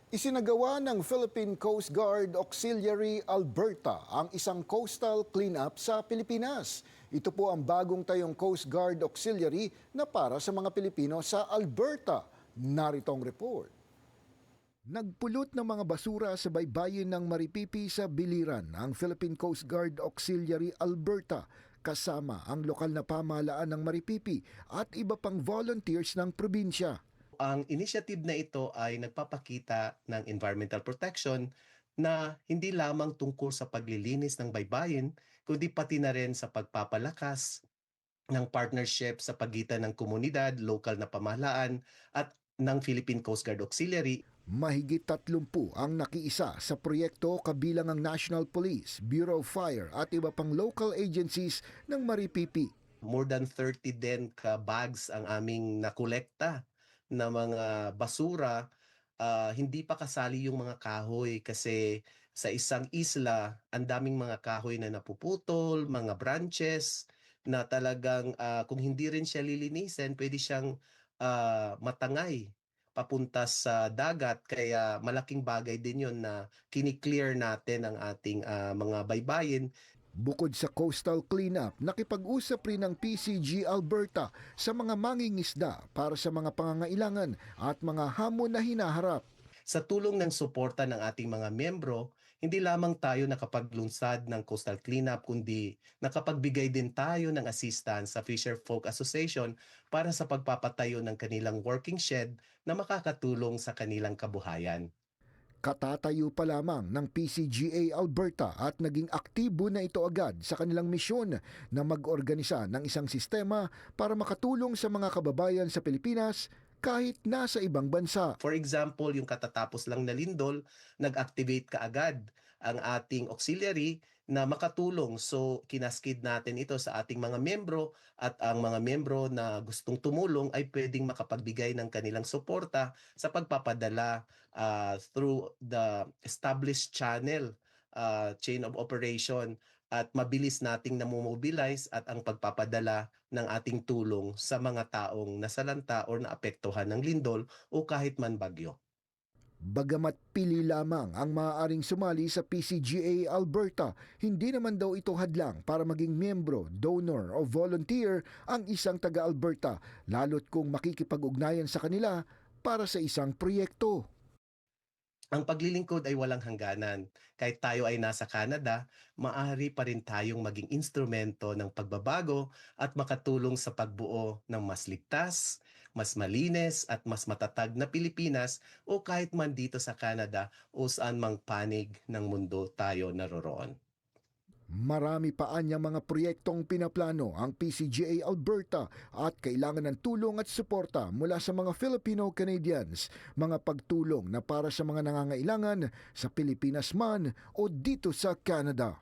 Isinagawa ng Philippine Coast Guard Auxiliary Alberta ang isang coastal cleanup sa Pilipinas. Ito po ang bagong tayong Coast Guard Auxiliary na para sa mga Pilipino sa Alberta. Narito ang report. Nagpulot ng mga basura sa baybayin ng Maripipi sa Biliran ang Philippine Coast Guard Auxiliary Alberta kasama ang lokal na pamahalaan ng Maripipi at iba pang volunteers ng probinsya. Ang initiative na ito ay nagpapakita ng environmental protection na hindi lamang tungkol sa paglilinis ng baybayin, kundi pati na rin sa pagpapalakas ng partnership sa pagitan ng komunidad, lokal na pamahalaan at ng Philippine Coast Guard Auxiliary. Mahigit 30 ang nakiisa sa proyekto kabilang ang National Police, Bureau of Fire at iba pang local agencies ng Maripipi. More than 30 din ka bags ang aming nakolekta na mga basura. Hindi pa kasali yung mga kahoy kasi sa isang isla, ang daming mga kahoy na napuputol, mga branches na talagang kung hindi rin siya lilinisin, pwede siyang matangay papunta sa dagat. Kaya malaking bagay din yon na kiniklear natin ang ating mga baybayin. Bukod sa coastal cleanup, nakipag-usap rin ng PCG Alberta sa mga mangingisda para sa mga pangangailangan at mga hamon na hinaharap. Sa tulong ng suporta ng ating mga miyembro, hindi lamang tayo nakapaglunsad ng coastal cleanup kundi nakapagbigay din tayo ng assistance sa Fisher Folk Association para sa pagpapatayo ng kanilang working shed na makakatulong sa kanilang kabuhayan. Katatayo pa lamang ng PCGA Alberta at naging aktibo na ito agad sa kanilang misyon na mag-organisa ng isang sistema para makatulong sa mga kababayan sa Pilipinas kahit nasa ibang bansa. For example, yung katatapos lang na lindol, nag-activate kaagad ang ating auxiliary na makatulong. So, kinaskid natin ito sa ating mga miyembro at ang mga miyembro na gustong tumulong ay pwedeng makapagbigay ng kanilang suporta sa pagpapadala through the established channel, chain of operation, at mabilis nating namomobilize at ang pagpapadala ng ating tulong sa mga taong nasalanta o naapektuhan ng lindol o kahit man bagyo. Bagamat pili lamang ang maaaring sumali sa PCGA Alberta, hindi naman daw ito hadlang para maging miyembro, donor o volunteer ang isang taga-Alberta, lalo't kung makikipag-ugnayan sa kanila para sa isang proyekto. Ang paglilingkod ay walang hangganan. Kahit tayo ay nasa Canada, maaari pa rin tayong maging instrumento ng pagbabago at makatulong sa pagbuo ng mas ligtas, mas malinis at mas matatag na Pilipinas o kahit man dito sa Canada o saan mang panig ng mundo tayo naroroon. Marami pa anyang mga proyektong pinaplano ang PCGA Alberta at kailangan ng tulong at suporta mula sa mga Filipino-Canadians, mga pagtulong na para sa mga nangangailangan sa Pilipinas man o dito sa Canada.